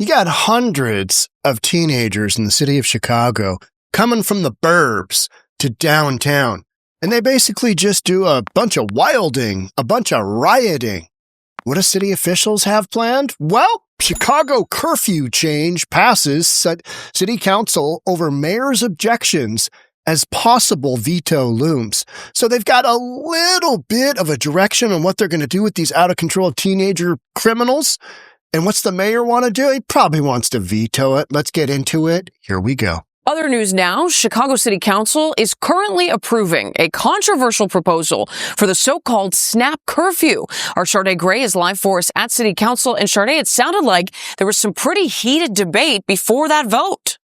You got hundreds of teenagers in the city of Chicago coming from the burbs to downtown, and they basically just do a bunch of wilding, a bunch of rioting. What do city officials have planned? Well, Chicago curfew change passes city council over mayor's objections as possible veto looms. So they've got a little bit of a direction on what they're going to do with these out-of-control teenager criminals. And what's the mayor want to do? He probably wants to veto it. Let's get into it. Here we go. Other news now, Chicago City Council is currently approving a controversial proposal for the so-called snap curfew. Our Sade Gray is live for us at City Council. And Sade, it sounded like there was some pretty heated debate before that vote.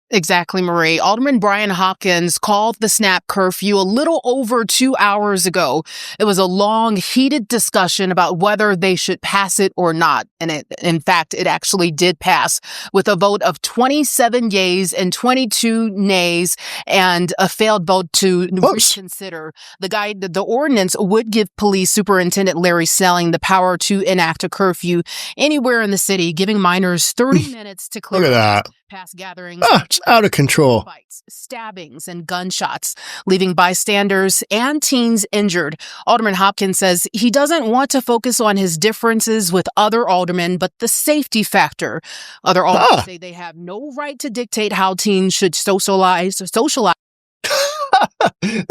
Exactly, Marie. Alderman Brian Hopkins called the snap curfew a little over 2 hours ago. It was a long, heated discussion about whether they should pass it or not. And in fact, it actually did pass with a vote of 27 yeas and 22 nays and a failed vote to reconsider. The ordinance would give Police Superintendent Snelling the power to enact a curfew anywhere in the city, giving minors 30 minutes to clear. Look at that. Past gatherings, it's out of control. Fights, stabbings, and gunshots, leaving bystanders and teens injured. Alderman Hopkins says he doesn't want to focus on his differences with other aldermen, but the safety factor. Other aldermen say they have no right to dictate how teens should socialize. They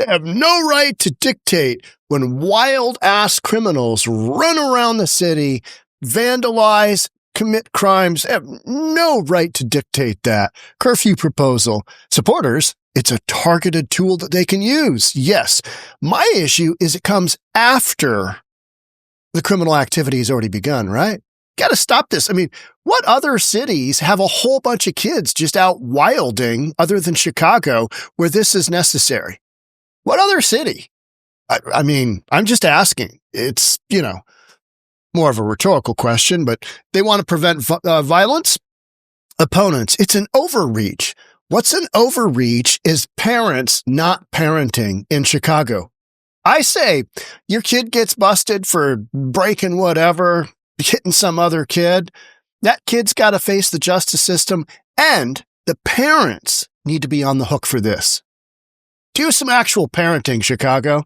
have no right to dictate when wild-ass criminals run around the city, vandalize, commit crimes, have no right to dictate that. Curfew proposal. Supporters, it's a targeted tool that they can use. Yes. My issue is it comes after the criminal activity has already begun, right? Got to stop this. I mean, what other cities have a whole bunch of kids just out wilding other than Chicago where this is necessary? What other city? I mean, I'm just asking. It's, more of a rhetorical question, but they want to prevent violence. Opponents, it's an overreach. What's an overreach is parents not parenting in Chicago. I say your kid gets busted for breaking whatever, hitting some other kid. That kid's got to face the justice system, and the parents need to be on the hook for this. Do some actual parenting, Chicago.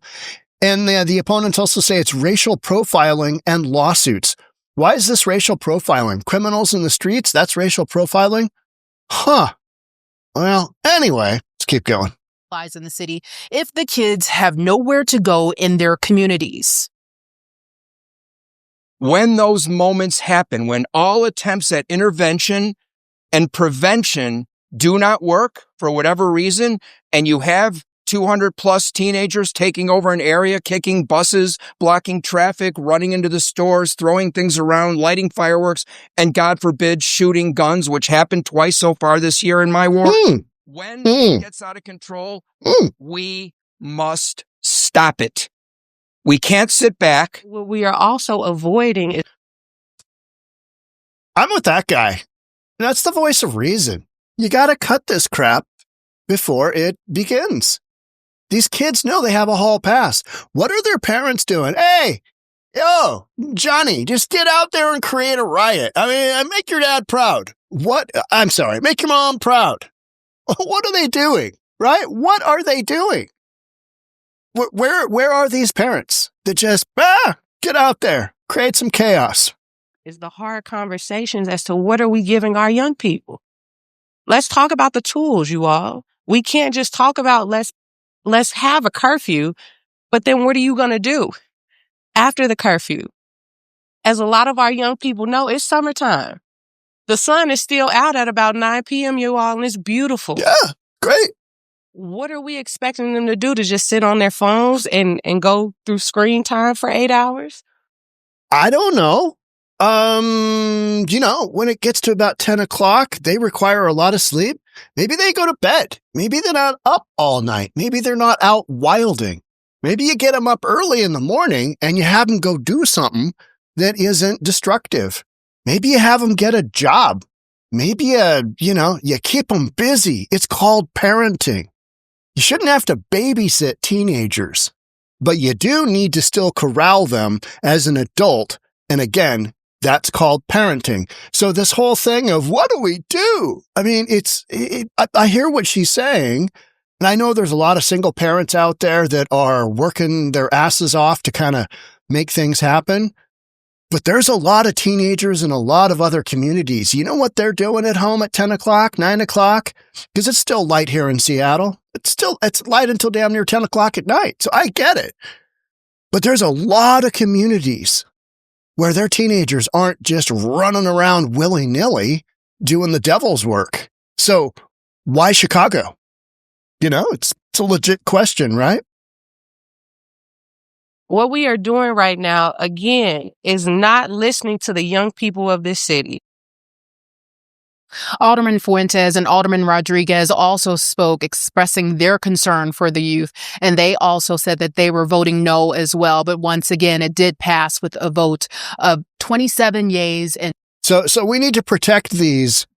And the opponents also say it's racial profiling and lawsuits. Why is this racial profiling? Criminals in the streets, that's racial profiling? Huh. Well, anyway, let's keep going. Lies in the city if the kids have nowhere to go in their communities. When those moments happen, when all attempts at intervention and prevention do not work for whatever reason, and you have 200 plus teenagers taking over an area, kicking buses, blocking traffic, running into the stores, throwing things around, lighting fireworks, and God forbid, shooting guns, which happened twice so far this year in my ward. When it gets out of control, we must stop it. We can't sit back. What we are also avoiding is... I'm with that guy. That's the voice of reason. You got to cut this crap before it begins. These kids know they have a hall pass. What are their parents doing? Hey, yo, Johnny, just get out there and create a riot. I mean, make your dad proud. Make your mom proud. What are they doing, right? What are they doing? Where are these parents that just, get out there, create some chaos? Is the hard conversations as to what are we giving our young people? Let's talk about the tools, you all. We can't just talk about let's have a curfew, but then what are you going to do after the curfew? As a lot of our young people know, it's summertime. The sun is still out at about 9 p.m., you all, and it's beautiful. Yeah, great. What are we expecting them to do? To just sit on their phones and go through screen time for 8 hours? I don't know. When it gets to about 10 o'clock, they require a lot of sleep. Maybe they go to bed. Maybe they're not up all night. Maybe they're not out wilding. Maybe you get them up early in the morning and you have them go do something that isn't destructive. Maybe you have them get a job. Maybe, you keep them busy. It's called parenting. You shouldn't have to babysit teenagers, but you do need to still corral them as an adult. And again, That's called parenting. So this whole thing of what do we do? I mean, I hear what she's saying. And I know there's a lot of single parents out there that are working their asses off to kind of make things happen. But there's a lot of teenagers in a lot of other communities. You know what they're doing at home at 10 o'clock, 9 o'clock? Because it's still light here in Seattle. It's light until damn near 10 o'clock at night. So I get it. But there's a lot of communities where their teenagers aren't just running around willy-nilly doing the devil's work. So why Chicago? It's a legit question, right? What we are doing right now, again, is not listening to the young people of this city. Alderman Fuentes and Alderman Rodriguez also spoke, expressing their concern for the youth, and they also said that they were voting no as well. But once again, it did pass with a vote of 27 yeas. And so we need to protect these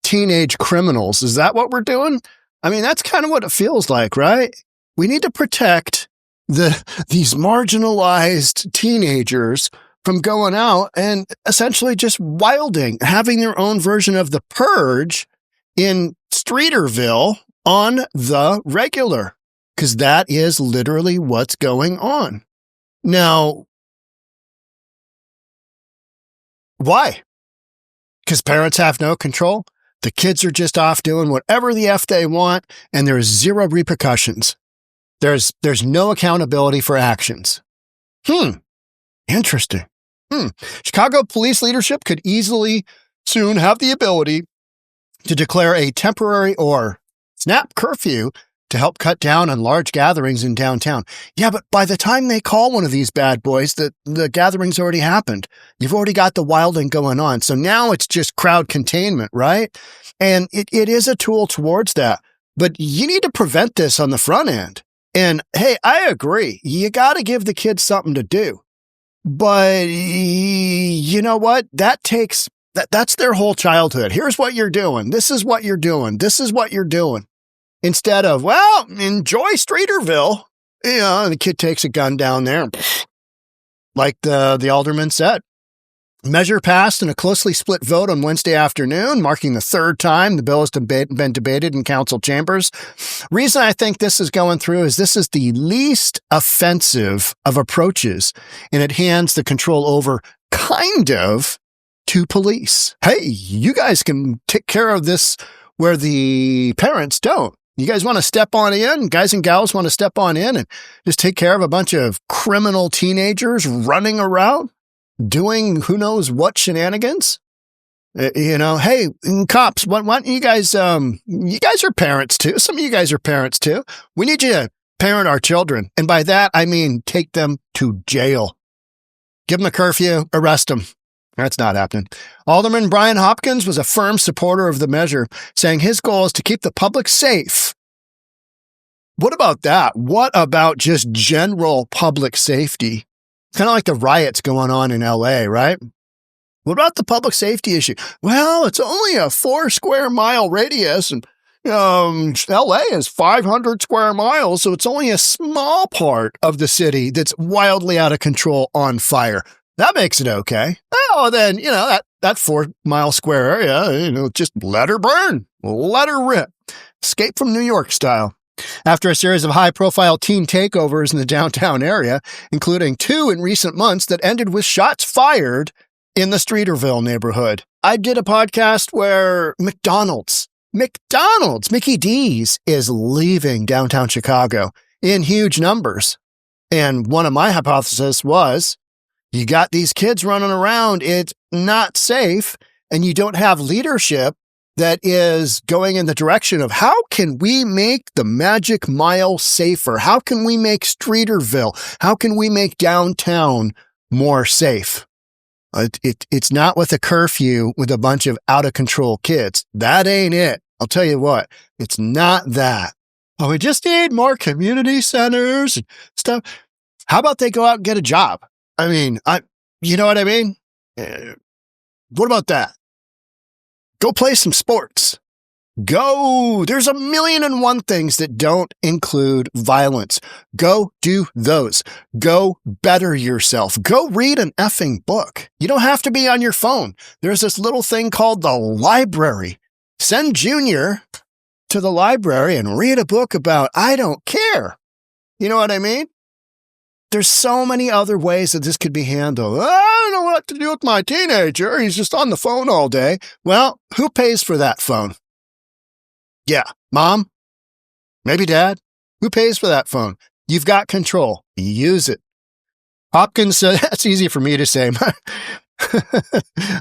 teenage criminals. Is that what we're doing? I mean, that's kind of what it feels like, right? We need to protect these marginalized teenagers from going out and essentially just wilding, having their own version of the purge in Streeterville on the regular, because that is literally what's going on. Now, why? Because parents have no control. The kids are just off doing whatever the F they want, and there's zero repercussions. There's no accountability for actions. Interesting. Chicago police leadership could easily soon have the ability to declare a temporary or snap curfew to help cut down on large gatherings in downtown. Yeah, but by the time they call one of these bad boys, the gathering's already happened. You've already got the wilding going on. So now it's just crowd containment, right? And it is a tool towards that. But you need to prevent this on the front end. And hey, I agree. You got to give the kids something to do. But you know what? That's their whole childhood. Here's what you're doing. This is what you're doing. This is what you're doing. Instead of, well, enjoy Streeterville. And the kid takes a gun down there. Like the alderman said. Measure passed in a closely split vote on Wednesday afternoon, marking the third time the bill has been debated in council chambers. Reason I think this is going through is this is the least offensive of approaches, and it hands the control over kind of to police. Hey, you guys can take care of this where the parents don't. You guys want to step on in? Guys and gals want to step on in and just take care of a bunch of criminal teenagers running around? Doing who knows what shenanigans? Hey, cops, why don't you guys are parents too. Some of you guys are parents too. We need you to parent our children. And by that, I mean, take them to jail. Give them a curfew, arrest them. That's not happening. Alderman Brian Hopkins was a firm supporter of the measure, saying his goal is to keep the public safe. What about that? What about just general public safety? Kind of like the riots going on in LA, right? What about the public safety issue? Well, it's only a 4 square mile radius, and LA is 500 square miles, so it's only a small part of the city that's wildly out of control on fire. That makes it okay. Oh, then, that 4 mile square area, just let her burn. Let her rip. Escape from New York style. After a series of high-profile teen takeovers in the downtown area, including 2 in recent months that ended with shots fired in the Streeterville neighborhood. I did a podcast where McDonald's, Mickey D's, is leaving downtown Chicago in huge numbers. And one of my hypotheses was, you got these kids running around, it's not safe, and you don't have leadership that is going in the direction of how can we make the Magic Mile safer? How can we make Streeterville? How can we make downtown more safe? It's not with a curfew with a bunch of out-of-control kids. That ain't it. I'll tell you what, it's not that. Oh, we just need more community centers and stuff. How about they go out and get a job? I mean, you know what I mean? What about that? Go play some sports. Go. There's 1,000,001 things that don't include violence. Go do those. Go better yourself. Go read an effing book. You don't have to be on your phone. There's this little thing called the library. Send Junior to the library and read a book about I don't care. You know what I mean? There's so many other ways that this could be handled. I don't know what to do with my teenager. He's just on the phone all day. Well, who pays for that phone? Yeah, mom, maybe dad. Who pays for that phone? You've got control. Use it. Hopkins said, that's easy for me to say.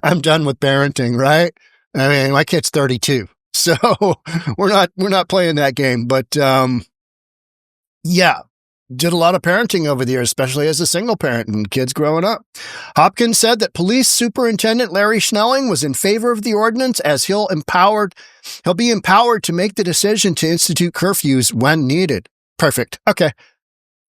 I'm done with parenting, right? I mean, my kid's 32, so we're not playing that game. But yeah, did a lot of parenting over the years, especially as a single parent and kids growing up. Hopkins said that Police Superintendent Larry Snelling was in favor of the ordinance as he'll be empowered to make the decision to institute curfews when needed. Perfect. Okay.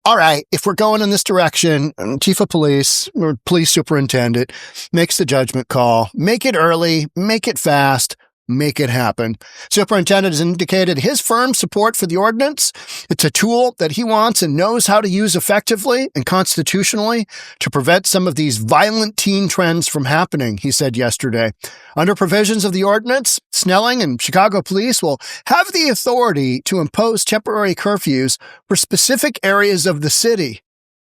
All right. If we're going in this direction, Chief of Police or Police Superintendent makes the judgment call. Make it early, make it fast, make it happen. Superintendent has indicated his firm support for the ordinance. It's a tool that he wants and knows how to use effectively and constitutionally to prevent some of these violent teen trends from happening, he said yesterday. Under provisions of the ordinance, Snelling and Chicago police will have the authority to impose temporary curfews for specific areas of the city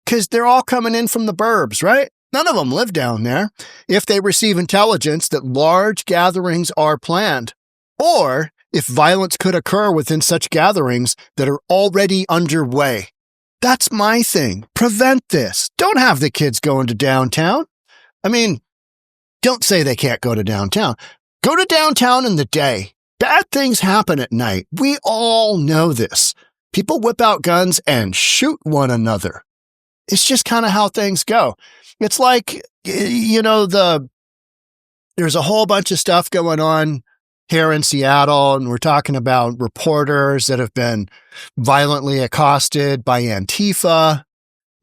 because they're all coming in from the burbs, right? None of them live down there. If they receive intelligence that large gatherings are planned, or if violence could occur within such gatherings that are already underway. That's my thing. Prevent this. Don't have the kids going to downtown. I mean, don't say they can't go to downtown. Go to downtown in the day. Bad things happen at night. We all know this. People whip out guns and shoot one another. It's just kind of how things go. It's like, you know, there's a whole bunch of stuff going on here in Seattle, and we're talking about reporters that have been violently accosted by Antifa.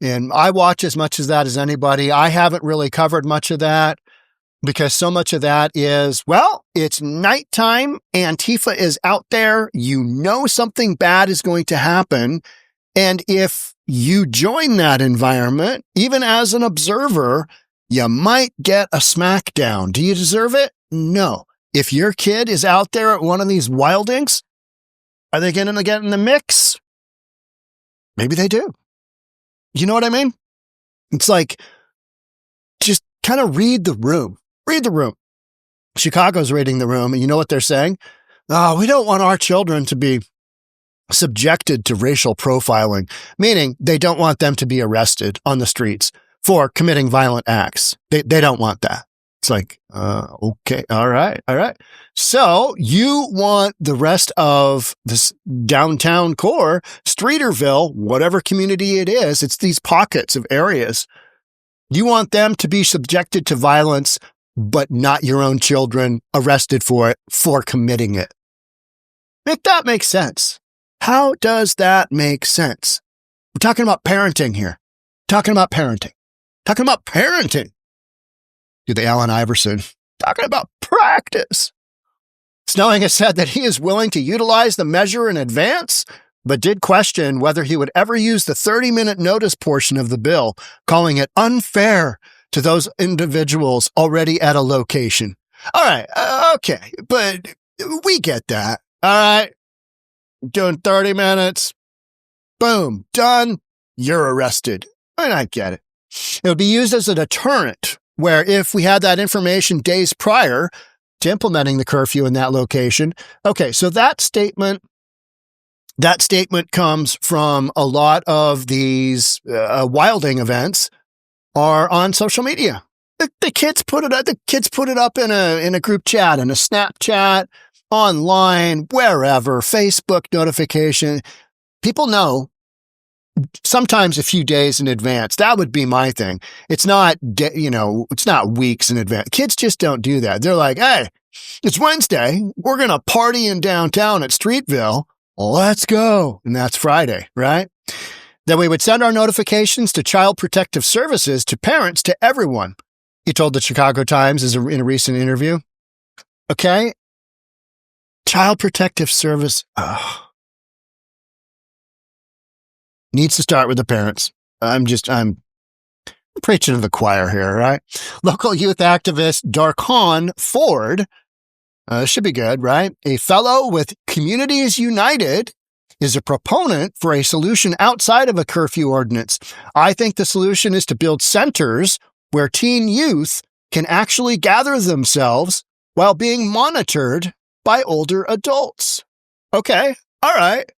And I watch as much of that as anybody. I haven't really covered much of that because so much of that is, well, it's nighttime. Antifa is out there. You know something bad is going to happen. And if you join that environment, even as an observer, you might get a smackdown. Do you deserve it? No. If your kid is out there at one of these wildings, are they going to get in the mix? Maybe they do. You know what I mean? It's like, just kind of read the room. Read the room. Chicago's reading the room, and you know what they're saying? Oh, we don't want our children to be subjected to racial profiling, meaning they don't want them to be arrested on the streets for committing violent acts. They don't want that. It's like, okay, all right. So you want the rest of this downtown core, Streeterville, whatever community it is, it's these pockets of areas. You want them to be subjected to violence, but not your own children arrested for it, for committing it. Make that make sense. How does that make sense? We're talking about parenting here. Talking about parenting. Do the Allen Iverson. Talking about practice. Snelling has said that he is willing to utilize the measure in advance, but did question whether he would ever use the 30-minute notice portion of the bill, calling it unfair to those individuals already at a location. All right, okay, but we get that. All right. Doing 30 minutes, boom, done, you're arrested. And I get it. It would be used as a deterrent, where if we had that information days prior to implementing the curfew in that location. Okay, so that statement comes from a lot of these wilding events are on social media. The kids put it up in a group chat, in a Snapchat, online, wherever, Facebook notification. People know sometimes a few days in advance. That would be my thing. It's not, it's not weeks in advance. Kids just don't do that. They're like, hey, it's Wednesday. We're going to party in downtown at Streetville. Let's go. And that's Friday, right? Then we would send our notifications to Child Protective Services, to parents, to everyone. He told the Chicago Times in a recent interview. Okay. Child Protective Service needs to start with the parents. I'm preaching to the choir here, right? Local youth activist Darkon Ford, should be good, right? A fellow with Communities United is a proponent for a solution outside of a curfew ordinance. I think the solution is to build centers where teen youth can actually gather themselves while being monitored by older adults. Okay, all right.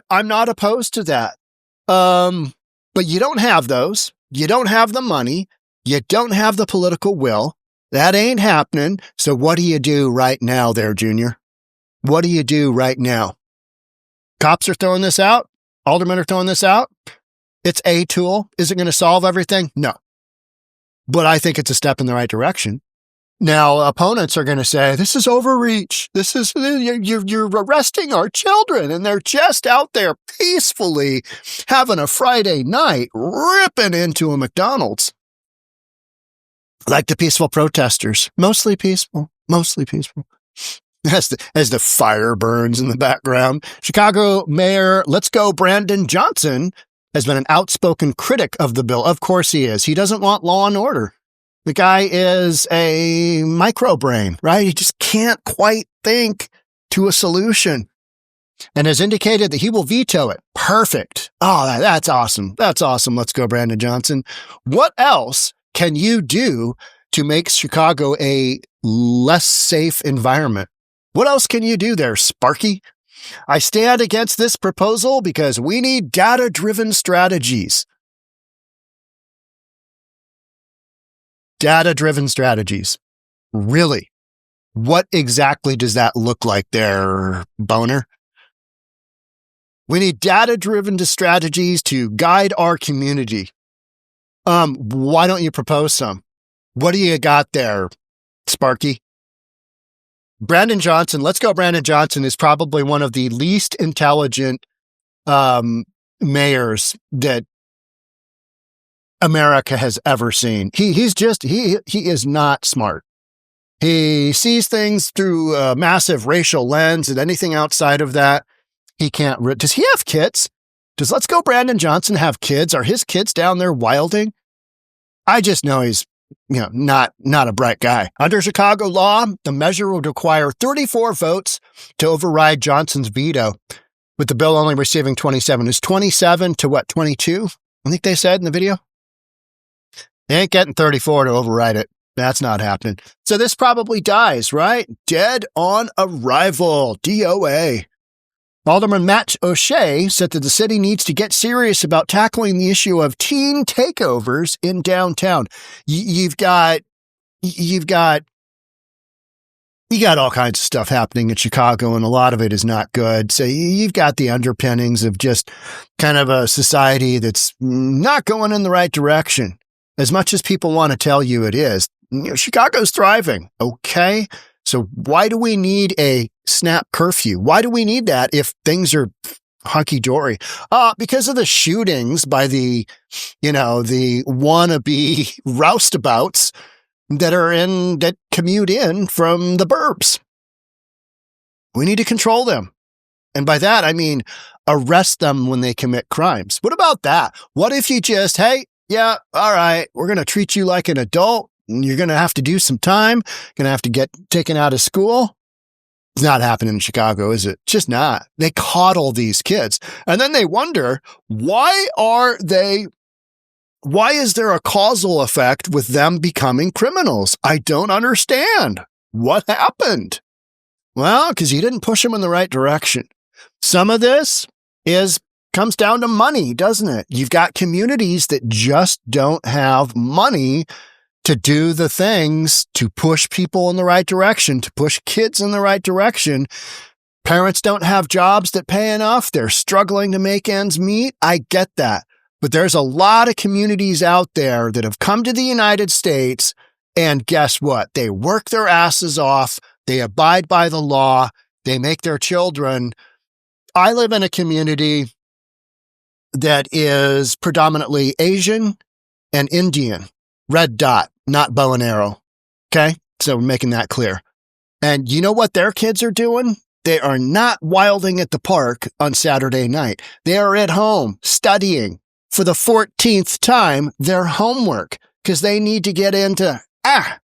I'm not opposed to that. But you don't have those. You don't have the money. You don't have the political will. That ain't happening. So what do you do right now there, Junior? What do you do right now? Cops are throwing this out. Aldermen are throwing this out. It's a tool. Is it going to solve everything? No. But I think it's a step in the right direction. Now, opponents are going to say, this is overreach. This is, you're arresting our children, and they're just out there peacefully having a Friday night, ripping into a McDonald's. Like the peaceful protesters. Mostly peaceful. As the fire burns in the background. Chicago Mayor Let's Go Brandon Johnson has been an outspoken critic of the bill. Of course he is. He doesn't want law and order. The guy is a microbrain, right? He just can't quite think to a solution and has indicated that he will veto it. Perfect. Oh, that's awesome. That's awesome. Let's go, Brandon Johnson. What else can you do to make Chicago a less safe environment? What else can you do there, Sparky? I stand against this proposal because we need data-driven strategies. Data-driven strategies. Really? What exactly does that look like there, Boner? We need data-driven strategies to guide our community. Why don't you propose some? What do you got there, Sparky? Brandon Johnson, Let's Go Brandon Johnson, is probably one of the least intelligent mayors that America has ever seen. He is not smart. He sees things through a massive racial lens, and anything outside of that, he can't. Does he have kids? Does Let's Go Brandon Johnson have kids? Are his kids down there wilding? I just know he's, not a bright guy. Under Chicago law, the measure would require 34 votes to override Johnson's veto, with the bill only receiving 27. Is 27 to what, 22? I think they said in the video. They ain't getting 34 to override it. That's not happening. So this probably dies, right? Dead on arrival. DOA. Alderman Matt O'Shea said that the city needs to get serious about tackling the issue of teen takeovers in downtown. You've got all kinds of stuff happening in Chicago, and a lot of it is not good. So you've got the underpinnings of just kind of a society that's not going in the right direction. As much as people want to tell you it is, Chicago's thriving. Okay. So why do we need a snap curfew? Why do we need that if things are hunky-dory? Because of the shootings by the wannabe roustabouts that commute in from the burbs. We need to control them. And by that, I mean, arrest them when they commit crimes. What about that? What if you just, hey, yeah, all right, we're going to treat you like an adult. You're going to have to do some time. Going to have to get taken out of school. It's not happening in Chicago, is it? Just not. They coddle these kids. And then they wonder, why is there a causal effect with them becoming criminals? I don't understand. What happened? Well, because you didn't push them in the right direction. Some of this comes down to money, doesn't it? You've got communities that just don't have money to do the things to push people in the right direction, to push kids in the right direction. Parents don't have jobs that pay enough. They're struggling to make ends meet. I get that. But there's a lot of communities out there that have come to the United States, and guess what? They work their asses off. They abide by the law. They make their children. I live in a community that is predominantly Asian and Indian. Red dot, not bow and arrow. Okay? So we're making that clear. And you know what their kids are doing? They are not wilding at the park on Saturday night. They are at home studying for the 14th time their homework because they need to get into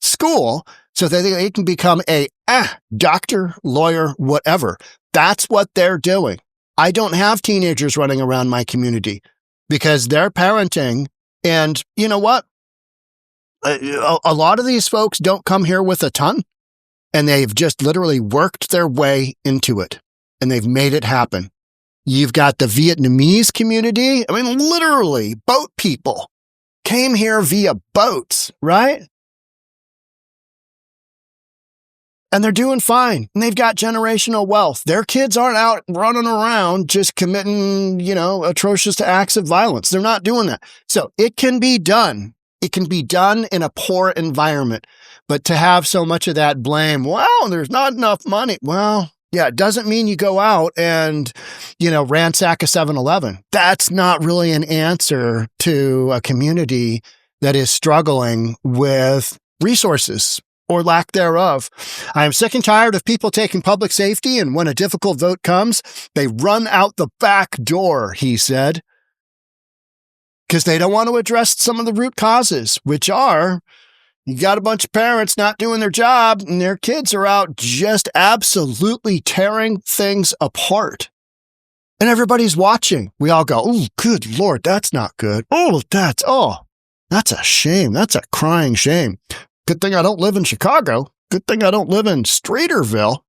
school so that they can become a doctor, lawyer, whatever. That's what they're doing. I don't have teenagers running around my community because they're parenting. And you know what? A lot of these folks don't come here with a ton, and they've just literally worked their way into it, and they've made it happen. You've got the Vietnamese community. I mean, literally, boat people came here via boats, right? And they're doing fine. And they've got generational wealth. Their kids aren't out running around just committing, atrocious acts of violence. They're not doing that. So it can be done. It can be done in a poor environment. But to have so much of that blame, there's not enough money. Well, yeah, it doesn't mean you go out and, ransack a 7-Eleven. That's not really an answer to a community that is struggling with resources or lack thereof. I am sick and tired of people taking public safety, and when a difficult vote comes, they run out the back door, he said, because they don't want to address some of the root causes, which are, you got a bunch of parents not doing their job, and their kids are out just absolutely tearing things apart. And everybody's watching. We all go, oh, good Lord, that's not good. That's a shame. That's a crying shame. Good thing I don't live in Chicago. Good thing I don't live in Streeterville.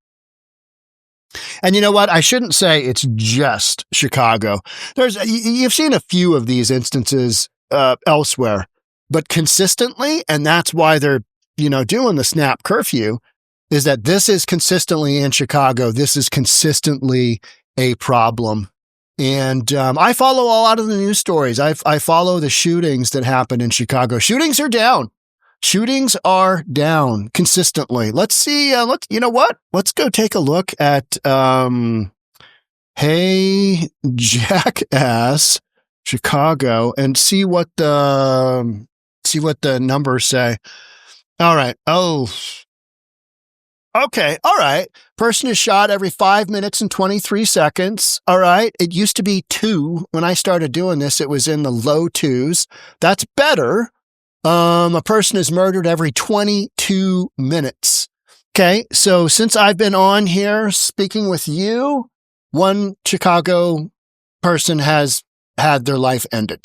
And you know what? I shouldn't say it's just Chicago. You've seen a few of these instances elsewhere, but consistently, and that's why they're, doing the snap curfew, is that this is consistently in Chicago. This is consistently a problem. And I follow a lot of the news stories. I follow the shootings that happen in Chicago. Shootings are down. Shootings are down consistently. Let's see. You know what? Let's go take a look at, Hey Jackass Chicago and see what the numbers say. All right. Oh, okay. All right. Person is shot every 5 minutes and 23 seconds. All right. It used to be 2. When I started doing this, it was in the low 2s. That's better. A person is murdered every 22 minutes. Okay. So since I've been on here speaking with you, one Chicago person has had their life ended.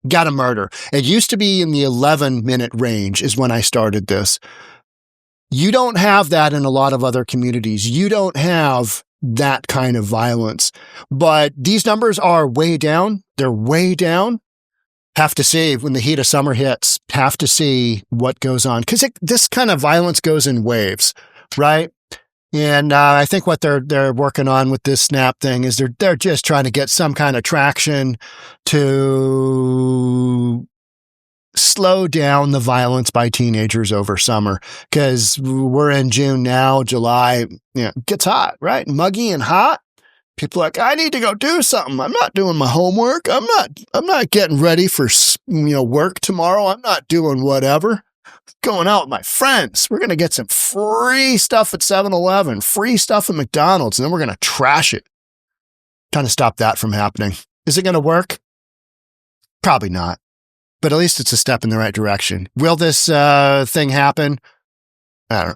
Got a murder. It used to be in the 11-minute range is when I started this. You don't have that in a lot of other communities. You don't have that kind of violence, but these numbers are way down. They're way down. Have to see when the heat of summer hits, have to see what goes on. Because this kind of violence goes in waves, right? And I think what they're working on with this snap thing is they're just trying to get some kind of traction to slow down the violence by teenagers over summer. Because we're in June now, July, it gets hot, right? Muggy and hot. People are like, I need to go do something. I'm not doing my homework. I'm not getting ready for, work tomorrow. I'm not doing whatever. Going out with my friends. We're going to get some free stuff at 7-Eleven, free stuff at McDonald's, and then we're going to trash it. Trying to stop that from happening. Is it going to work? Probably not. But at least it's a step in the right direction. Will this thing happen? I don't know.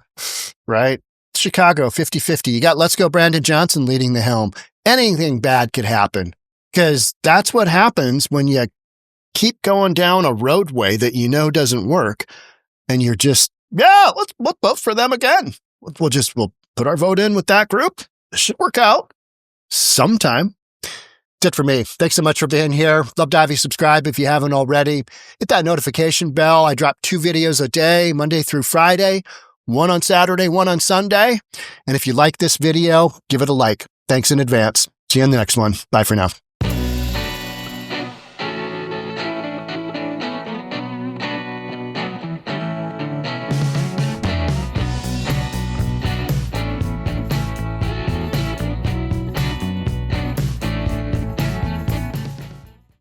Right? Chicago, 50-50. You got Let's Go Brandon Johnson leading the helm. Anything bad could happen because that's what happens when you keep going down a roadway that doesn't work and you're just, we'll vote for them again. We'll put our vote in with that group. This should work out sometime. That's it for me. Thanks so much for being here. Love to have you subscribe if you haven't already. Hit that notification bell. I drop 2 videos a day, Monday through Friday. 1 on Saturday, 1 on Sunday. And if you like this video, give it a like. Thanks in advance. See you in the next one. Bye for now.